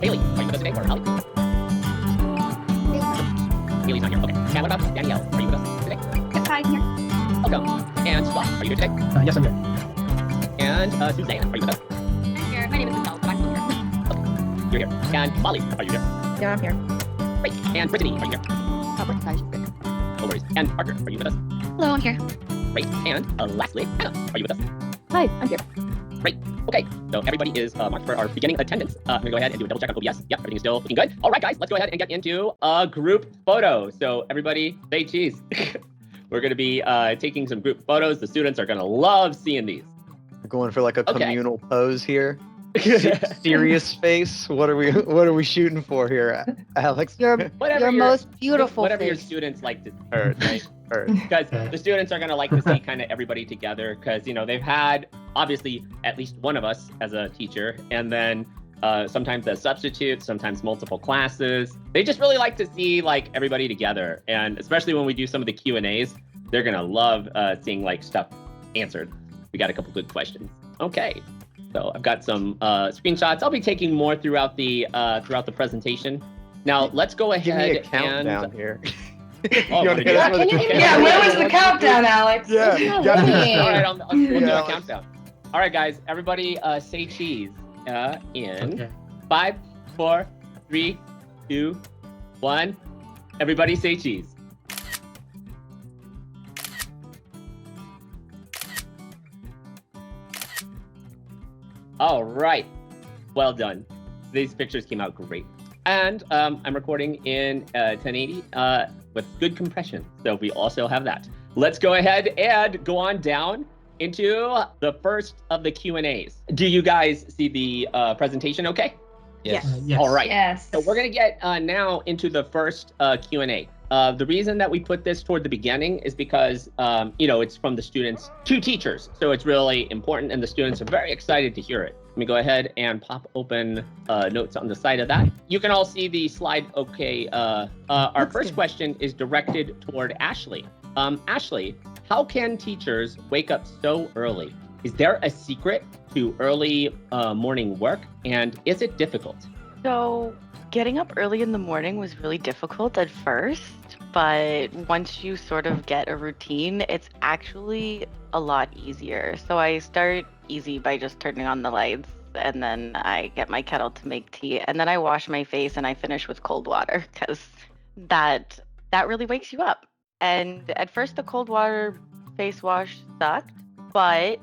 Haley, are you with us today, or Holly? Haley's not here. Okay. And what about Danielle? Are you with us today? Yes, hi, I'm here. Welcome. And Scott, are you here today? Yes, I'm here. And Suzanne, are you with us? I'm here. My name is Michelle, but I'm still here. You're here. And Molly, are you here? Yeah, I'm here. Great. And Brittany, are you here? Brittany's not, she's sick. No worries. And Parker, are you with us? Hello, I'm here. Great. And lastly, Anna, are you with us? Hi, I'm here. Great. Okay, so everybody is marked for our beginning attendance. I'm gonna go ahead and do a double check on OBS. Yep, everything's still looking good. All right, guys, let's go ahead and get into a group photo. So everybody say cheese. We're gonna be taking some group photos. The students are gonna love seeing these. We're going for like a Okay. communal pose here. Serious face. What are we shooting for here, Alex? Your Whatever most beautiful whatever your face. students like to, Nice. because the students are gonna like to see kind of everybody together, because they've had obviously at least one of us as a teacher, and then sometimes as substitutes, sometimes multiple classes. They just really like to see like everybody together, and especially when we do some of the Q&As, they're gonna love seeing like stuff answered. We got a couple good questions. Okay, so I've got some screenshots. I'll be taking more throughout the presentation. Now let's go Give ahead me a countdown and. here. Oh, You wanna get us with a countdown? Yeah, where was the countdown, Alex? Yeah. No gotta be- way. All right, we'll do Yeah, a let's- countdown. All right, guys, everybody say cheese in Okay. 5, 4, 3, 2, 1. Everybody say cheese. All right, well done. These pictures came out great. And I'm recording in 1080 with good compression, so we also have that. Let's go ahead and go on down into the first of the Q&As. Do you guys see the presentation okay? Yes. Yes. All right. Yes. So we're gonna get now into the first Q&A. The reason that we put this toward the beginning is because, it's from the students to teachers. So it's really important, and the students are very excited to hear it. Let me go ahead and pop open notes on the side of that. You can all see the slide okay. Our first question is directed toward Ashley. Ashley, how can teachers wake up so early? Is there a secret to early morning work, and is it difficult? So getting up early in the morning was really difficult at first, but once you sort of get a routine, it's actually a lot easier. So I start easy by just turning on the lights, and then I get my kettle to make tea, and then I wash my face and I finish with cold water, because that really wakes you up. And at first the cold water face wash sucked, but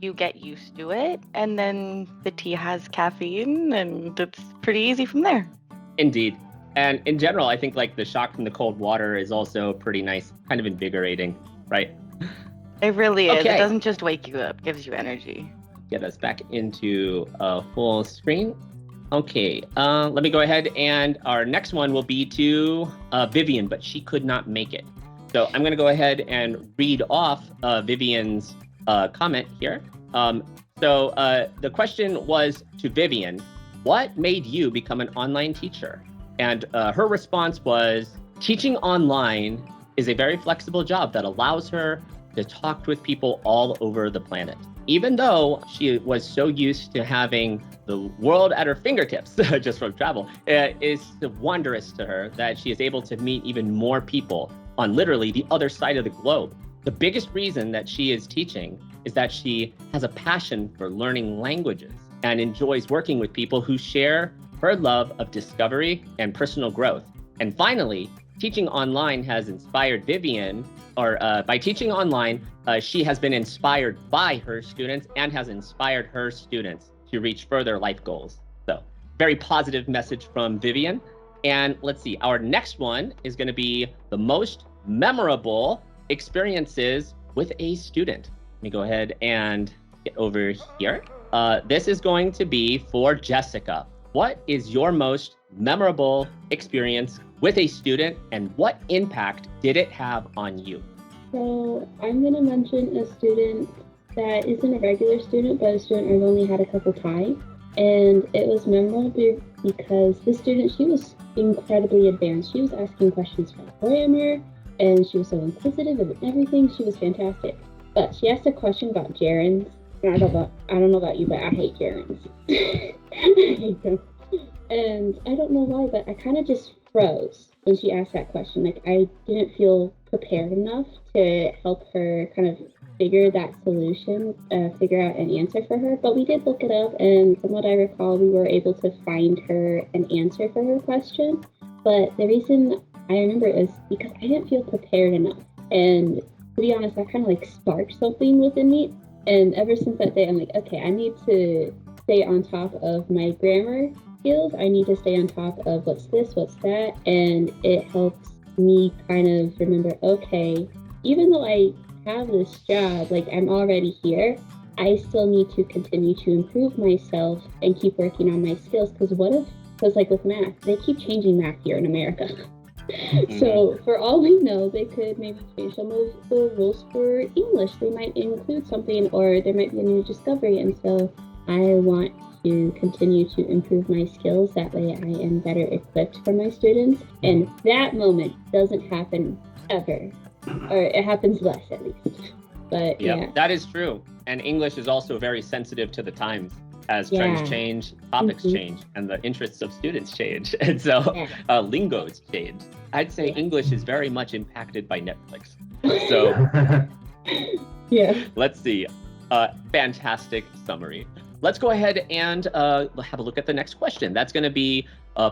you get used to it, and then the tea has caffeine, and it's pretty easy from there. Indeed. And in general, I think like the shock from the cold water is also pretty nice, kind of invigorating, right? It really is. Okay. It doesn't just wake you up, it gives you energy. Get us back into a full screen. Okay, let me go ahead, and our next one will be to Vivian, but she could not make it. So I'm gonna go ahead and read off Vivian's comment here. So the question was to Vivian, what made you become an online teacher? And her response was, teaching online is a very flexible job that allows her to talk with people all over the planet. Even though she was so used to having the world at her fingertips just from travel, it is wondrous to her that she is able to meet even more people on literally the other side of the globe. The biggest reason that she is teaching is that she has a passion for learning languages and enjoys working with people who share her love of discovery and personal growth. And finally, teaching online has inspired Vivian, or by teaching online, she has been inspired by her students and has inspired her students to reach further life goals. So very positive message from Vivian. And let's see, our next one is going to be the most memorable experiences with a student. Let me go ahead and get over here. This is going to be for Jessica. What is your most memorable experience with a student, and what impact did it have on you? So I'm going to mention a student that isn't a regular student, but a student I've only had a couple times. And it was memorable because this student, she was incredibly advanced. She was asking questions about grammar, and she was so inquisitive and everything. She was fantastic. But she asked a question about gerunds. And I don't know about you, but I hate gerunds. I hate them. And I don't know why, but I kind of just froze when she asked that question. Like, I didn't feel prepared enough to help her kind of figure that solution, figure out an answer for her. But we did look it up, and from what I recall, we were able to find her an answer for her question. But the reason I remember is because I didn't feel prepared enough. And to be honest, that kind of like sparked something within me. And ever since that day, I'm like, okay, I need to stay on top of my grammar skills. I need to stay on top of what's this, what's that. And it helps me kind of remember, okay, even though I have this job, like I'm already here, I still need to continue to improve myself and keep working on my skills. Because like with math, they keep changing math here in America. So for all we know, they could maybe change some of the rules for English. They might include something, or there might be a new discovery. And so I want to continue to improve my skills. That way I am better equipped for my students. And that moment doesn't happen ever, or it happens less at least. But yeah. That is true. And English is also very sensitive to the times. As trends change, topics change, and the interests of students change. And so lingos change. I'd say English is very much impacted by Netflix. So let's see. Fantastic summary. Let's go ahead and have a look at the next question. That's going to be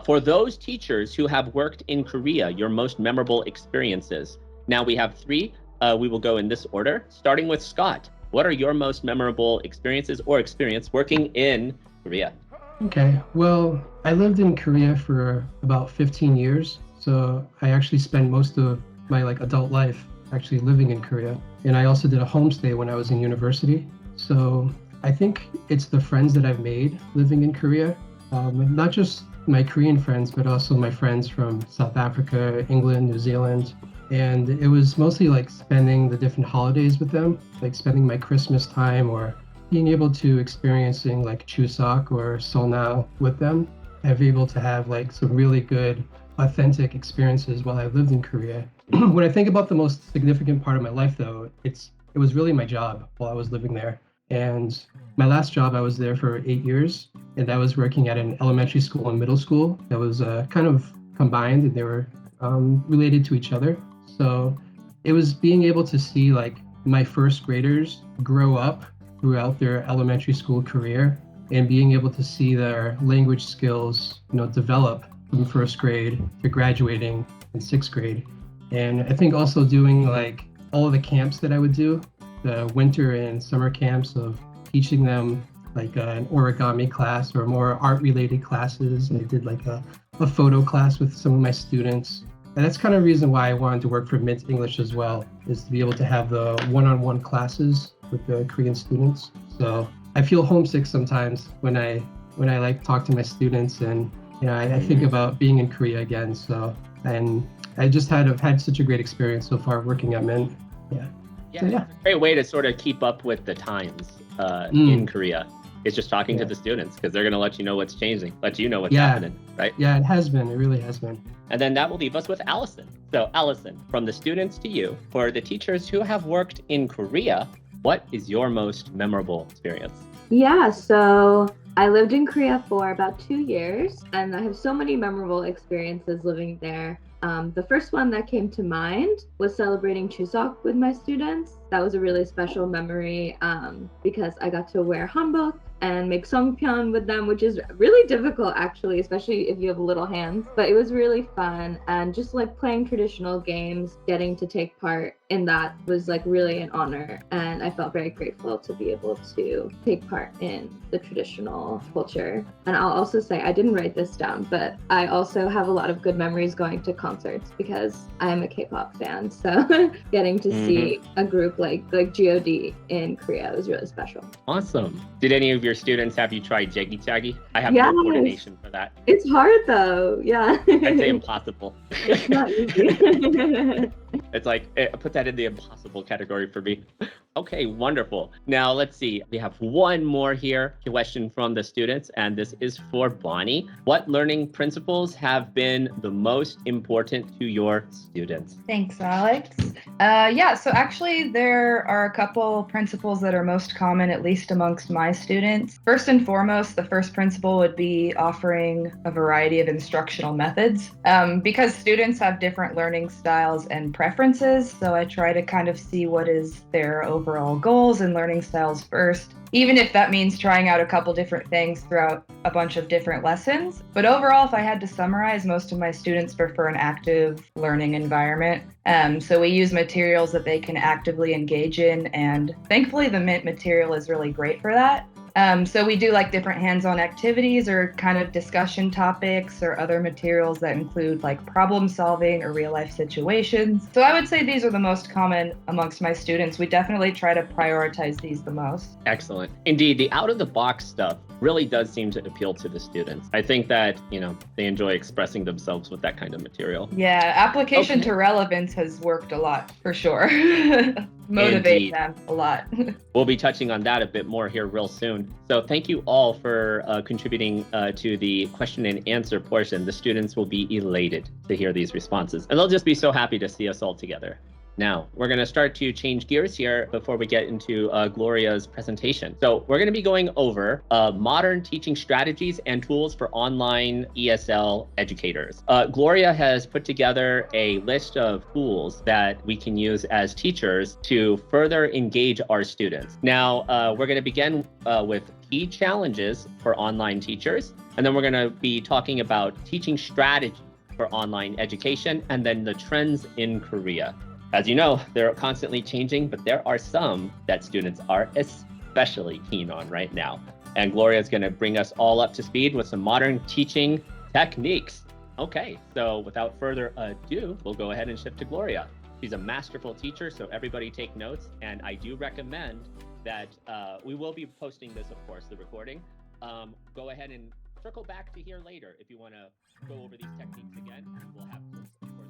for those teachers who have worked in Korea, your most memorable experiences. Now we have three. We will go in this order, starting with Scott. What are your most memorable experiences or experience working in Korea? Okay, well, I lived in Korea for about 15 years. So I actually spent most of my adult life actually living in Korea. And I also did a homestay when I was in university. So I think it's the friends that I've made living in Korea, not just my Korean friends, but also my friends from South Africa, England, New Zealand. And it was mostly spending the different holidays with them, like spending my Christmas time or being able to experiencing Chuseok or Seonal with them. I've been able to have some really good, authentic experiences while I lived in Korea. When I think about the most significant part of my life, though, it was really my job while I was living there. And my last job, I was there for 8 years, and I was working at an elementary school and middle school that was kind of combined, and they were related to each other. So it was being able to see my first graders grow up throughout their elementary school career, and being able to see their language skills, develop from first grade to graduating in sixth grade. And I think also doing all of the camps that I would do, the winter and summer camps of teaching them an origami class or more art-related classes. I did a photo class with some of my students. And that's kind of the reason why I wanted to work for Mint English as well, is to be able to have the one-on-one classes with the Korean students. So I feel homesick sometimes when I talk to my students, and I think about being in Korea again. So, and I just have had such a great experience so far working at Mint. It's a great way to sort of keep up with the times in Korea. It's just talking to the students, because they're going to let you know what's changing, let you know what's happening, right? Yeah, it has been. It really has been. And then that will leave us with Allison. So Allison, from the students to you, for the teachers who have worked in Korea, what is your most memorable experience? Yeah, so I lived in Korea for about 2 years, and I have so many memorable experiences living there. The first one that came to mind was celebrating Chuseok with my students. That was a really special memory because I got to wear hanbok and make songpyeon with them, which is really difficult actually, especially if you have little hands. But it was really fun, and just playing traditional games, getting to take part in that was like really an honor, and I felt very grateful to be able to take part in the traditional culture. And I'll also say, I didn't write this down, but I also have a lot of good memories going to concerts because I am a K-pop fan. So getting to see a group like God in Korea was really special. Awesome. Did any of your students have you try Jaggy Jaggy? I have Yes. no coordination for that. It's hard though, yeah. I'd say impossible. It's not easy. It's like, put that in the impossible category for me. Okay, wonderful. Now let's see. We have one more here, question from the students, and this is for Bonnie. What learning principles have been the most important to your students? Thanks, Alex. So actually there are a couple principles that are most common, at least amongst my students. First and foremost, the first principle would be offering a variety of instructional methods. Because students have different learning styles and preferences, so I try to kind of see what is their overall goals and learning styles first, even if that means trying out a couple different things throughout a bunch of different lessons. But overall, if I had to summarize, most of my students prefer an active learning environment. So we use materials that they can actively engage in, and thankfully the Mint material is really great for that. So we do like different hands-on activities or kind of discussion topics or other materials that include like problem solving or real life situations. So I would say these are the most common amongst my students. We definitely try to prioritize these the most. Excellent. Indeed, the out-of-the-box stuff really does seem to appeal to the students. I think that, they enjoy expressing themselves with that kind of material. Yeah, application to relevance has worked a lot for sure. Motivate Indeed. them a lot. We'll be touching on that a bit more here real soon. So thank you all for contributing to the question and answer portion. The students will be elated to hear these responses, and they'll just be so happy to see us all together. Now, we're going to start to change gears here before we get into Gloria's presentation. So we're going to be going over modern teaching strategies and tools for online ESL educators. Gloria has put together a list of tools that we can use as teachers to further engage our students. Now, we're going to begin with key challenges for online teachers, and then we're going to be talking about teaching strategies for online education, and then the trends in Korea. As you know, they're constantly changing, but there are some that students are especially keen on right now. And Gloria is going to bring us all up to speed with some modern teaching techniques. Okay, so without further ado, we'll go ahead and shift to Gloria. She's a masterful teacher, so everybody take notes. And I do recommend that we will be posting this, of course, the recording. Go ahead and circle back to here later if you want to go over these techniques again. And we'll have, of course,